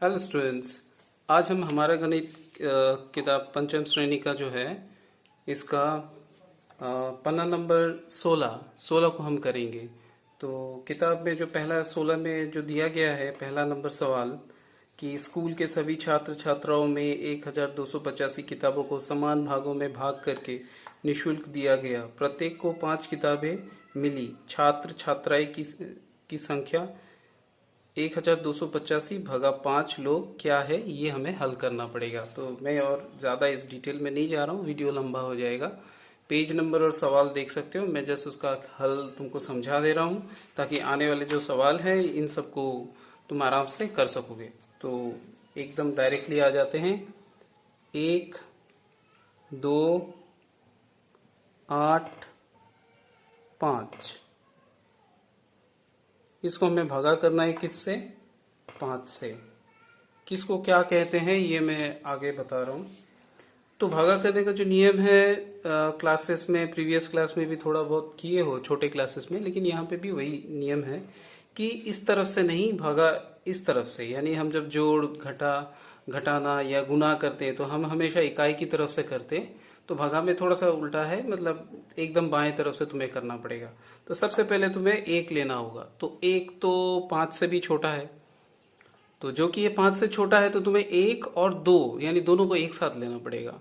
Hello students. आज हम हमारा गणित किताब पंचम श्रेणी का जो है इसका पन्ना नंबर 16 को हम करेंगे। तो किताब में जो पहला 16 में जो दिया गया है पहला नंबर सवाल कि स्कूल के सभी छात्र छात्राओं में 1285 किताबों को समान भागों में भाग करके निःशुल्क दिया गया। प्रत्येक को 5 किताबें मिली। छात्र छात्राएं की संख्या 1285 भगा 5 लोग क्या है, ये हमें हल करना पड़ेगा। तो मैं और ज़्यादा इस डिटेल में नहीं जा रहा हूँ, वीडियो लंबा हो जाएगा। पेज नंबर और सवाल देख सकते हो, मैं जस्ट उसका हल तुमको समझा दे रहा हूँ ताकि आने वाले जो सवाल है इन सबको तुम आराम से कर सकोगे। तो एकदम डायरेक्टली आ जाते हैं। 1, 2, 8, 5, इसको हमें भागा करना है किससे? 5 से। किसको क्या कहते हैं ये मैं आगे बता रहा हूँ। तो भागा करने का जो नियम है क्लासेस में, प्रीवियस क्लास में भी थोड़ा बहुत किए हो छोटे क्लासेस में, लेकिन यहाँ पे भी वही नियम है कि इस तरफ से नहीं, भागा इस तरफ से। यानी हम जब जोड़ घटाना या गुना करते हैं तो हम हमेशा इकाई की तरफ से करते हैं। तो भागा में थोड़ा सा उल्टा है, मतलब एकदम बाएं तरफ से तुम्हें करना पड़ेगा। तो सबसे पहले तुम्हें 1 लेना होगा। तो 1 तो 5 से भी छोटा है, तो जो कि ये 5 से छोटा है तो तुम्हें 1 और 2 यानी दोनों को एक साथ लेना पड़ेगा।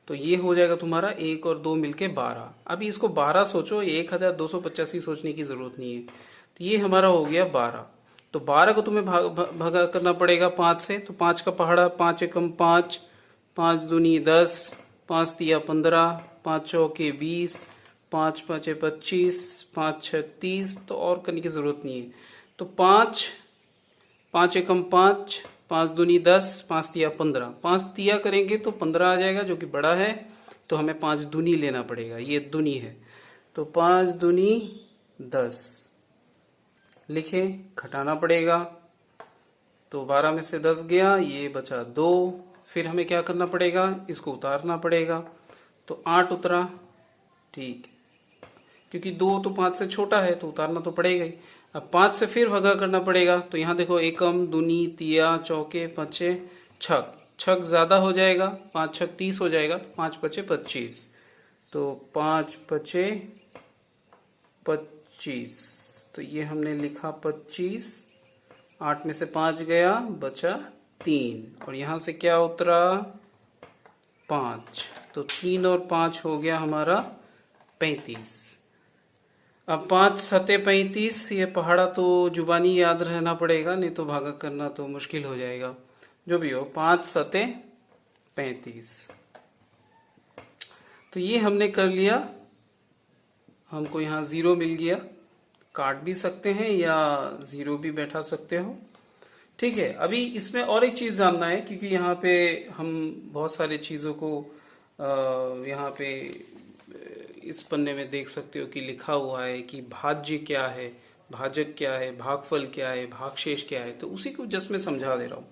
तो ये हो जाएगा तुम्हारा 1 और 2 मिलके 12। अभी इसको 12 सोचो, 1285 सोचने की जरूरत नहीं है। तो ये हमारा हो गया 12। तो 12 को तुम्हें भागा करना पड़ेगा 5 से। तो 5 का पहाड़ा, 5 एकम 5, 5 दूनी 10, 5 तिया 15, 5 चौके 20, 5 पाँचे 25, 5 छः 30। तो और करने की जरूरत नहीं है। तो 5 एकम 5, 5 दूनी 10, 5 तिया 15। 5 तिया करेंगे तो 15 आ जाएगा, जो कि बड़ा है। तो हमें 5 दूनी लेना पड़ेगा, ये दूनी है। तो 5 दूनी 10 लिखे, घटाना पड़ेगा। तो 12 में से 10 गया, ये बचा 2। फिर हमें क्या करना पड़ेगा, इसको उतारना पड़ेगा। तो 8 उतरा, ठीक, क्योंकि 2 तो 5 से छोटा है तो उतारना तो पड़ेगा ही। अब 5 से फिर भगा करना पड़ेगा। तो यहाँ देखो, एकम दूनी तिया चौके पचे छक, छक ज्यादा हो जाएगा, 5 छक 30 हो जाएगा, 5 पचे 25। तो 5 पचे 25, तो ये हमने लिखा 25। 8 में से 5 गया, बचा 3, और यहां से क्या उतरा 5। तो 3 और 5 हो गया हमारा 35। अब 5 सते 35, ये पहाड़ा तो जुबानी याद रहना पड़ेगा, नहीं तो भागा करना तो मुश्किल हो जाएगा। जो भी हो, 5 सते 35। तो ये हमने कर लिया। हमको यहाँ 0 मिल गया, काट भी सकते हैं या 0 भी बैठा सकते हो, ठीक है। अभी इसमें और एक चीज जानना है, क्योंकि यहाँ पे हम बहुत सारी चीजों को यहाँ पे इस पन्ने में देख सकते हो कि लिखा हुआ है कि भाज्य क्या है, भाजक क्या है, भागफल क्या है, भागशेष क्या है। तो उसी को जस्ट मैं समझा दे रहा हूँ।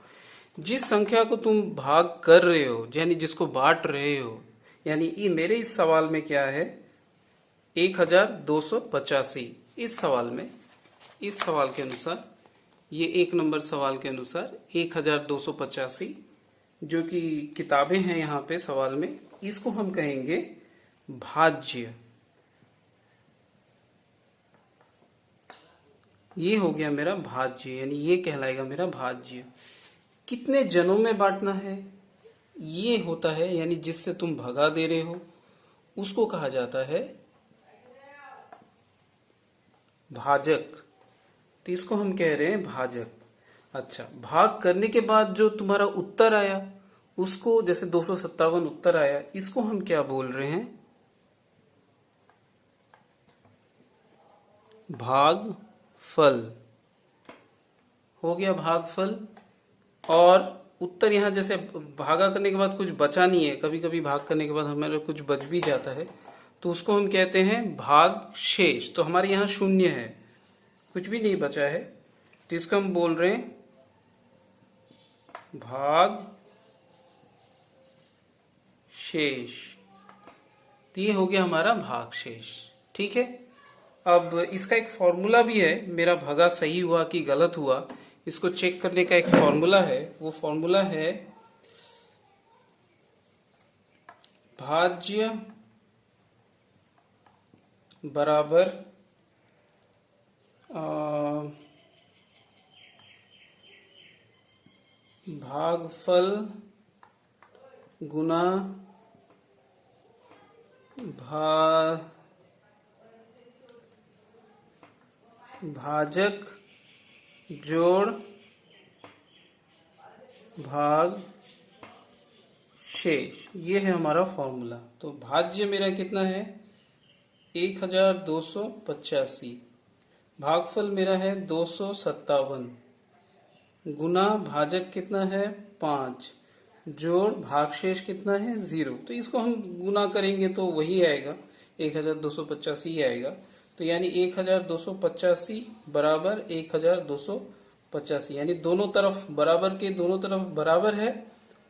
जिस संख्या को तुम भाग कर रहे हो, यानी जिसको बांट रहे हो, यानी मेरे इस सवाल में क्या है 1285। इस सवाल में, इस सवाल के अनुसार, ये 1 नंबर सवाल के अनुसार 1285 जो कि किताबें हैं यहाँ पे सवाल में, इसको हम कहेंगे भाज्य। ये हो गया मेरा भाज्य, यानी ये कहलाएगा मेरा भाज्य। कितने जनों में बांटना है ये होता है, यानी जिससे तुम भगा दे रहे हो उसको कहा जाता है भाजक। तो इसको हम कह रहे हैं भाजक। अच्छा, भाग करने के बाद जो तुम्हारा उत्तर आया उसको, जैसे 257 उत्तर आया, इसको हम क्या बोल रहे हैं, भागफल। हो गया भागफल। और उत्तर यहाँ जैसे भागा करने के बाद कुछ बचा नहीं है, कभी कभी भाग करने के बाद हमारे कुछ बच भी जाता है, तो उसको हम कहते हैं भाग शेष। तो हमारे यहाँ 0 है, कुछ भी नहीं बचा है, तो इसको हम बोल रहे हैं भाग शेष। तो ये हो गया हमारा भाग शेष, ठीक है। अब इसका एक फॉर्मूला भी है, मेरा भगा सही हुआ कि गलत हुआ, इसको चेक करने का एक फॉर्मूला है, वो फॉर्मूला है भाज्य बराबर भागफल गुना भाजक जोड़ भाग शेष। ये है हमारा फॉर्मूला। तो भाज्य मेरा कितना है 1285, भागफल मेरा है 257, गुना भाजक कितना है 5, जोड़ भागशेष कितना है 0। तो इसको हम गुना करेंगे तो वही आएगा 1285 ही आएगा। तो यानी 1285 बराबर 1285, यानी दोनों तरफ बराबर के दोनों तरफ बराबर है,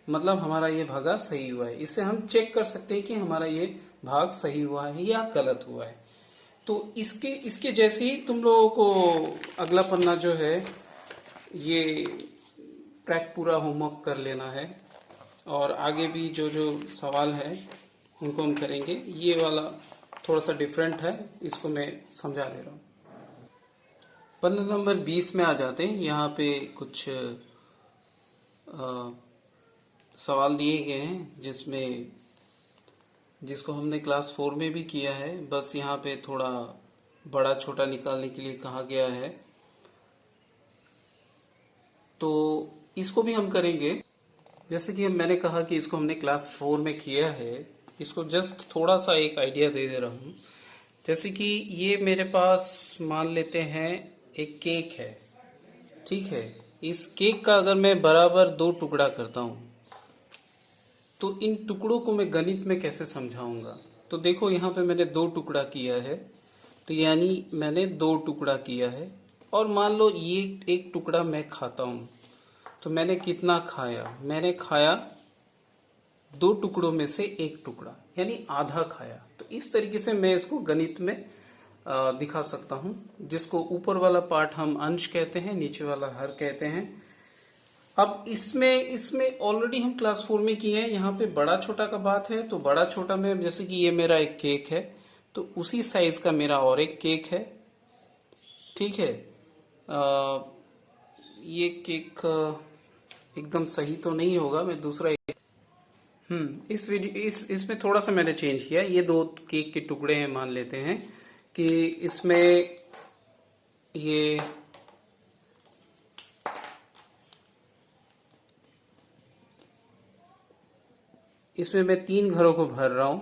मतलब हमारा ये भागा सही हुआ है। इससे हम चेक कर सकते हैं कि हमारा ये भाग सही हुआ है या गलत हुआ है। तो इसके जैसे ही तुम लोगों को अगला पन्ना जो है ये पूरा होमवर्क कर लेना है, और आगे भी जो जो सवाल है उनको हम करेंगे। ये वाला थोड़ा सा डिफरेंट है, इसको मैं समझा दे रहा हूँ। पन्ना नंबर 20 में आ जाते हैं। यहाँ पे कुछ सवाल दिए गए हैं जिसको हमने क्लास 4 में भी किया है, बस यहाँ पे थोड़ा बड़ा छोटा निकालने के लिए कहा गया है। तो इसको भी हम करेंगे। जैसे कि मैंने कहा कि इसको हमने क्लास 4 में किया है, इसको जस्ट थोड़ा सा एक आइडिया दे दे रहा हूँ। जैसे कि ये मेरे पास मान लेते हैं एक केक है, ठीक है। इस केक का अगर मैं बराबर 2 टुकड़ा करता हूँ तो इन टुकड़ों को मैं गणित में कैसे समझाऊंगा। तो देखो यहाँ पे मैंने 2 टुकड़ा किया है, तो यानी मैंने 2 टुकड़ा किया है। और मान लो ये एक टुकड़ा मैं खाता हूँ, तो मैंने कितना खाया, मैंने खाया 2 टुकड़ों में से 1 टुकड़ा, यानी आधा खाया। तो इस तरीके से मैं इसको गणित में दिखा सकता हूँ, जिसको ऊपर वाला पार्ट हम अंश कहते हैं, नीचे वाला हर कहते हैं। अब इसमें ऑलरेडी हम क्लास 4 में किए हैं। यहाँ पे बड़ा छोटा का बात है, तो बड़ा छोटा में जैसे कि ये मेरा एक केक है, तो उसी साइज का मेरा और एक केक है, ठीक है। ये केक एकदम सही तो नहीं होगा, मैं दूसरा इसमें थोड़ा सा मैंने चेंज किया। ये 2 केक के टुकड़े हैं, मान लेते हैं कि इसमें मैं 3 घरों को भर रहा हूँ।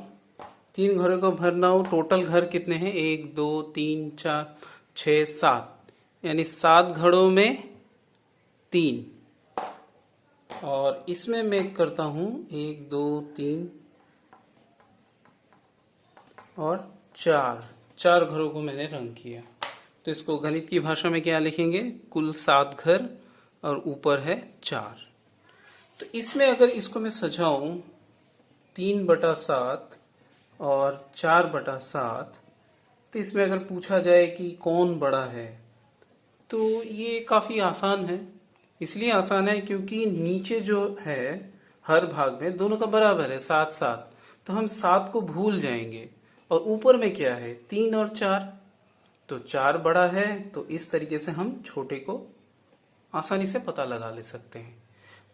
3 घरों को भरना हो, टोटल घर कितने हैं 1 2 3 4 6 7, यानी 7 घरों में 3। और इसमें मैं करता हूँ 1 2 3 और 4 घरों को मैंने रंग किया। तो इसको गणित की भाषा में क्या लिखेंगे, कुल 7 घर और ऊपर है 4। तो इसमें अगर इसको मैं सजाऊं 3/7 और 4/7, तो इसमें अगर पूछा जाए कि कौन बड़ा है, तो ये काफी आसान है। इसलिए आसान है क्योंकि नीचे जो है हर भाग में दोनों का बराबर है 7-7, तो हम 7 को भूल जाएंगे। और ऊपर में क्या है 3 और 4, तो 4 बड़ा है। तो इस तरीके से हम छोटे को आसानी से पता लगा ले सकते हैं।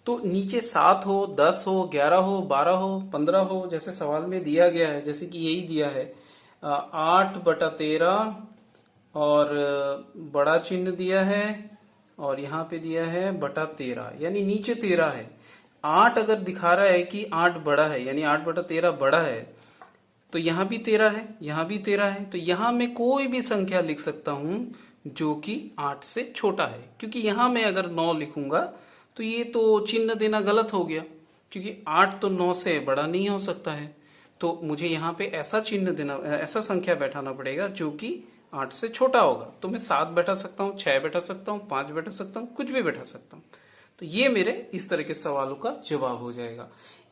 तो नीचे 7 हो, 10 हो, 11 हो, 12 हो, 15 हो, जैसे सवाल में दिया गया है, जैसे कि यही दिया है 8/13 और बड़ा चिन्ह दिया है, और यहाँ पे दिया है बटा 13, यानी नीचे 13 है। 8 अगर दिखा रहा है कि 8 बड़ा है, यानी 8/13 बड़ा है, तो यहाँ भी 13 है, यहाँ भी 13 है। तो यहाँ मैं कोई भी संख्या लिख सकता हूं जो कि 8 से छोटा है, क्योंकि यहाँ मैं अगर 9 लिखूंगा तो ये तो चिन्ह देना गलत हो गया, क्योंकि 8 तो 9 से बड़ा नहीं हो सकता है। तो मुझे यहाँ पे ऐसा चिन्ह देना, ऐसा संख्या बैठाना पड़ेगा जो कि 8 से छोटा होगा। तो मैं 7 बैठा सकता हूँ, 6 बैठा सकता हूँ, 5 बैठा सकता हूँ, कुछ भी बैठा सकता हूँ। तो ये मेरे इस तरह के सवालों का जवाब हो जाएगा।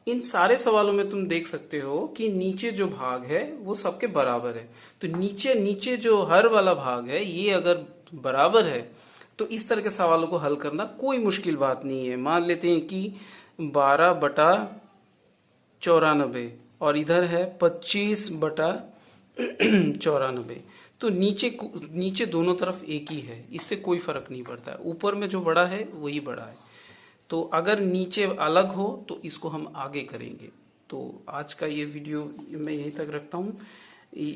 इन सारे सवालों में तुम देख सकते हो कि नीचे जो भाग है वो सबके बराबर है। तो नीचे जो हर वाला भाग है ये अगर बराबर है तो इस तरह के सवालों को हल करना कोई मुश्किल बात नहीं है। मान लेते हैं कि 12/94 और इधर है 25/94। तो नीचे दोनों तरफ एक ही है, इससे कोई फर्क नहीं पड़ता है। ऊपर में जो बड़ा है वही बड़ा है। तो अगर नीचे अलग हो तो इसको हम आगे करेंगे। तो आज का ये वीडियो मैं यहीं तक रखता हूँ।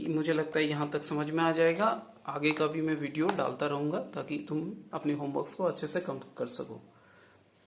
मुझे लगता है यहाँ तक समझ में आ जाएगा। आगे का भी मैं वीडियो डालता रहूँगा ताकि तुम अपने होमवर्क्स को अच्छे से कंप्लीट कर सको।